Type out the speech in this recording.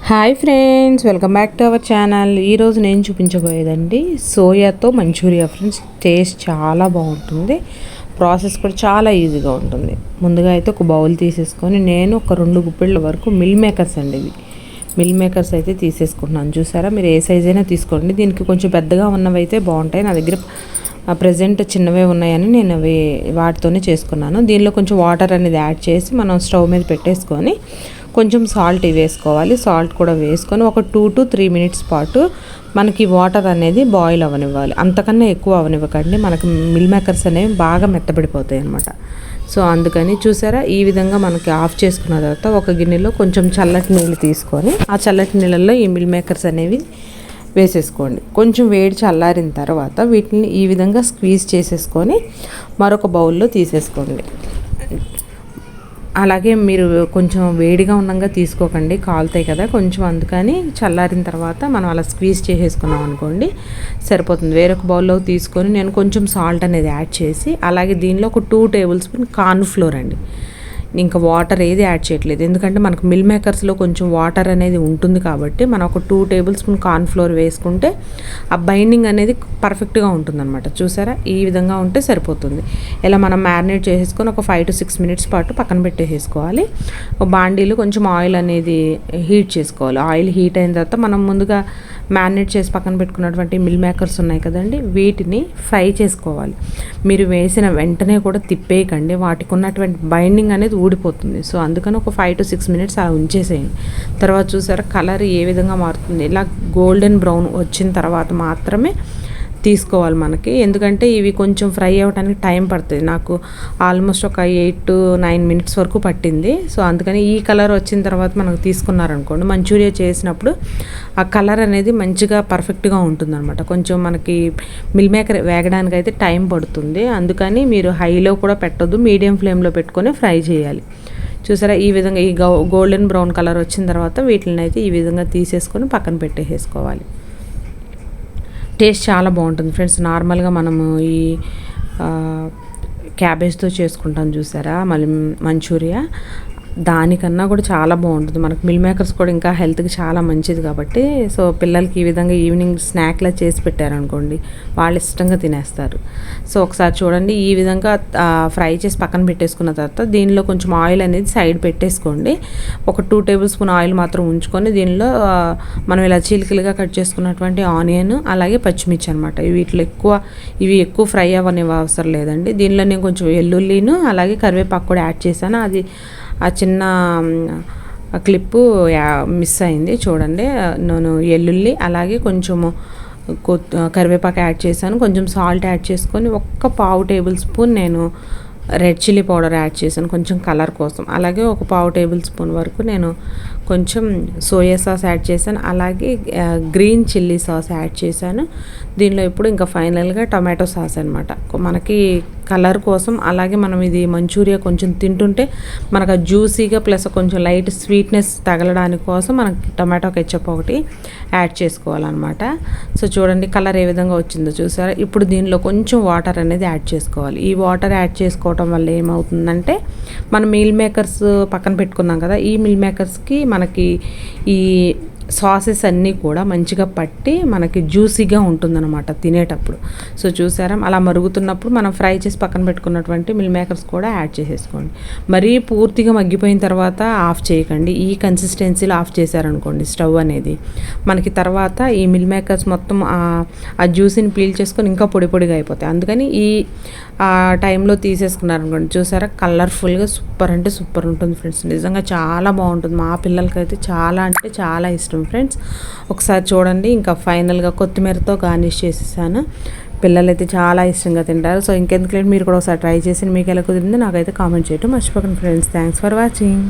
Hi friends, welcome back to our channel. ఈరోజు నేను చూపించబోయేదండి సోయాతో Manchuria. Friends, taste చాలా బాగుంటుంది, ప్రాసెస్ కూడా చాలా ఈజీగా ఉంటుంది. ముందుగా అయితే ఒక బౌల్ తీసేసుకొని నేను ఒక 2 గుప్పిళ్ళ వరకు మిల్ మేకర్స్ అండి, ఇవి మిల్ మేకర్స్ అయితే తీసేసుకుంటున్నాను. చూసారా, మీరు ఏ సైజ్ అయినా తీసుకోండి. దీనికి కొంచెం పెద్దగా ఉన్నవి అయితే బాగుంటాయి. నా దగ్గర ప్రజెంట్ చిన్నవే ఉన్నాయని నేను అవి వాటితోనే చేసుకున్నాను. దీనిలో కొంచెం వాటర్ అనేది యాడ్ చేసి మనం స్టవ్ మీద పెట్టేసుకొని కొంచెం సాల్ట్ వేసుకోవాలి. సాల్ట్ కూడా వేసుకొని ఒక 2 to 3 minutes పాటు మనకి వాటర్ అనేది బాయిల్ అవ్వనివ్వాలి. అంతకన్నా ఎక్కువ అవనివ్వకండి, మనకి మిల్ మేకర్స్ అనేవి బాగా మెత్తబడిపోతాయి అన్నమాట. సో అందుకని చూసారా, ఈ విధంగా మనకి ఆఫ్ చేసుకున్న తర్వాత ఒక గిన్నెలో కొంచెం చల్లటి నీళ్ళు తీసుకొని ఆ చల్లటి నీళ్ళల్లో ఈ మిల్ మేకర్స్ అనేవి వేసేసుకోండి. కొంచెం వేడి చల్లారిన తర్వాత వీటిని ఈ విధంగా స్క్వీజ్ చేసేసుకొని మరొక బౌల్లో తీసేసుకోండి. అలాగే మీరు కొంచెం వేడిగా ఉండగా తీసుకోకండి, కాలుతాయి కదా కొంచెం, అందుకని చల్లారిన తర్వాత మనం అలా స్క్వీజ్ చేసేసుకున్నాం అనుకోండి సరిపోతుంది. వేరొక బౌల్లో తీసుకొని నేను కొంచెం సాల్ట్ అనేది యాడ్ చేసి, అలాగే దీనిలో ఒక 2 tablespoons కార్న్ ఫ్లోర్ అండి, ఇంకా వాటర్ ఏది యాడ్ చేయట్లేదు. ఎందుకంటే మనకు మిల్ మేకర్స్లో కొంచెం వాటర్ అనేది ఉంటుంది కాబట్టి మనం ఒక 2 tablespoons కార్న్ ఫ్లోర్ వేసుకుంటే ఆ బైండింగ్ అనేది పర్ఫెక్ట్గా ఉంటుందన్నమాట. చూసారా, ఈ విధంగా ఉంటే సరిపోతుంది. ఇలా మనం మ్యారినేట్ చేసేసుకొని ఒక 5 to 6 minutes పాటు పక్కన పెట్టేసుకోవాలి. బాండీలో కొంచెం ఆయిల్ అనేది హీట్ చేసుకోవాలి. ఆయిల్ హీట్ అయిన తర్వాత మనం ముందుగా మ్యారినేట్ చేసి పక్కన పెట్టుకున్నటువంటి మిల్ మేకర్స్ ఉన్నాయి కదండి, వీటిని ఫ్రై చేసుకోవాలి. మీరు వేసిన వెంటనే కూడా తిప్పేయకండి, వాటికి ఉన్నటువంటి బైండింగ్ అనేది ఊడిపోతుంది. సో అందుకని ఒక 5 to 6 minutes అలా ఉంచేసేయండి. తర్వాత చూసారా కలర్ ఏ విధంగా మారుతుంది, ఇలా గోల్డెన్ బ్రౌన్ వచ్చిన తర్వాత మాత్రమే తీసుకోవాలి మనకి. ఎందుకంటే ఇవి కొంచెం ఫ్రై అవ్వడానికి టైం పడుతుంది. నాకు ఆల్మోస్ట్ ఒక 8 to 9 minutes వరకు పట్టింది. సో అందుకని ఈ కలర్ వచ్చిన తర్వాత మనకు తీసుకున్నారనుకోండి, మంచూరియా చేసినప్పుడు ఆ కలర్ అనేది మంచిగా పర్ఫెక్ట్గా ఉంటుందన్నమాట. కొంచెం మనకి మిల్ మేకర్ వేగడానికి అయితే టైం పడుతుంది. అందుకని మీరు హైలో కూడా పెట్టొద్దు, మీడియం ఫ్లేమ్లో పెట్టుకొని ఫ్రై చేయాలి. చూసారా, ఈ విధంగా ఈ గోల్డెన్ బ్రౌన్ కలర్ వచ్చిన తర్వాత వీటిని అయితే ఈ విధంగా తీసేసుకొని పక్కన పెట్టేసుకోవాలి. టేస్ట్ చాలా బాగుంటుంది ఫ్రెండ్స్. నార్మల్గా మనము ఈ క్యాబేజ్తో చేసుకుంటాం చూసారా మళ్ళీ మంచూరియా, దానికన్నా కూడా చాలా బాగుంటుంది. మనకు మిల్ మేకర్స్ కూడా ఇంకా హెల్త్కి చాలా మంచిది కాబట్టి, సో పిల్లలకి ఈ విధంగా ఈవినింగ్ స్నాక్లా చేసి పెట్టారనుకోండి వాళ్ళు ఇష్టంగా తినేస్తారు. సో ఒకసారి చూడండి, ఈ విధంగా ఫ్రై చేసి పక్కన పెట్టేసుకున్న తర్వాత దీనిలో కొంచెం ఆయిల్ అనేది సైడ్ పెట్టేసుకోండి. ఒక 2 tablespoons ఆయిల్ మాత్రం ఉంచుకొని దీనిలో మనం ఇలా చీలికలుగా కట్ చేసుకున్నటువంటి ఆనియన్ అలాగే పచ్చిమిర్చి అనమాట, ఇవి ఎక్కువ ఫ్రై అవ్వని అవసరం లేదండి. దీనిలో నేను కొంచెం వెల్లుల్లిను అలాగే కరివేపాకు కూడా యాడ్ చేశాను. అది ఆ చిన్న క్లిప్పు మిస్ అయింది చూడండి. నేను ఎల్లుల్లి అలాగే కొంచెము కరివేపాకు యాడ్ చేశాను. కొంచెం సాల్ట్ యాడ్ చేసుకొని ఒక 1/2 tablespoon నేను రెడ్ చిల్లీ పౌడర్ యాడ్ చేశాను కొంచెం కలర్ కోసం. అలాగే ఒక 1/2 tablespoon వరకు నేను కొంచెం సోయా సాస్ యాడ్ చేశాను. అలాగే గ్రీన్ చిల్లీ సాస్ యాడ్ చేశాను. దీనిలో ఇప్పుడు ఇంకా ఫైనల్గా టొమాటో సాస్ అనమాట, మనకి కలర్ కోసం. అలాగే మనం ఇది మంచూరియా కొంచెం తింటుంటే మనకు జ్యూసీగా ప్లస్ కొంచెం లైట్ స్వీట్నెస్ తగలడానికి కోసం మనకి టొమాటో కెచప్ ఒకటి యాడ్ చేసుకోవాలన్నమాట. సో చూడండి కలర్ ఏ విధంగా వచ్చిందో చూసారా. ఇప్పుడు దీనిలో కొంచెం వాటర్ అనేది యాడ్ చేసుకోవాలి. ఈ వాటర్ యాడ్ చేసుకోవటం వల్ల ఏమవుతుందంటే మనం మిల్ మేకర్స్ పక్కన పెట్టుకున్నాం కదా, ఈ మిల్ మేకర్స్కి మనకి ఈ సాసెస్ అన్నీ కూడా మంచిగా పట్టి మనకి జ్యూసీగా ఉంటుందన్నమాట తినేటప్పుడు. సో చూసారా, అలా మరుగుతున్నప్పుడు మనం ఫ్రై చేసి పక్కన పెట్టుకున్నటువంటి మిల్ మేకర్స్ కూడా యాడ్ చేసేసుకోండి. మరీ పూర్తిగా మగ్గిపోయిన తర్వాత ఆఫ్ చేయకండి, ఈ కన్సిస్టెన్సీలో ఆఫ్ చేశారనుకోండి స్టవ్ అనేది మనకి తర్వాత ఈ మిల్ మేకర్స్ మొత్తం ఆ జ్యూసీని పీల్ చేసుకొని ఇంకా పొడి పొడిగా అయిపోతాయి. అందుకని ఈ టైంలో తీసేసుకున్నారనుకోండి, చూసారా కలర్ఫుల్గా సూపర్ అంటే సూపర్ ఉంటుంది ఫ్రెండ్స్. నిజంగా చాలా బాగుంటుంది, మా పిల్లలకైతే చాలా అంటే చాలా ఇష్టం ఫ్రెండ్స్. ఒకసారి చూడండి, ఇంకా ఫైనల్గా కొత్తిమీరతో గార్నిష్ చేసేసాను. పిల్లలైతే చాలా ఇష్టంగా తింటారు. సో ఇంకెందుకు మీరు కూడా ఒకసారి ట్రై చేసి మీకు ఎలా కుదిరింది నాకైతే కామెంట్ చేయడం మర్చిపోకండి ఫ్రెండ్స్. Thanks for watching.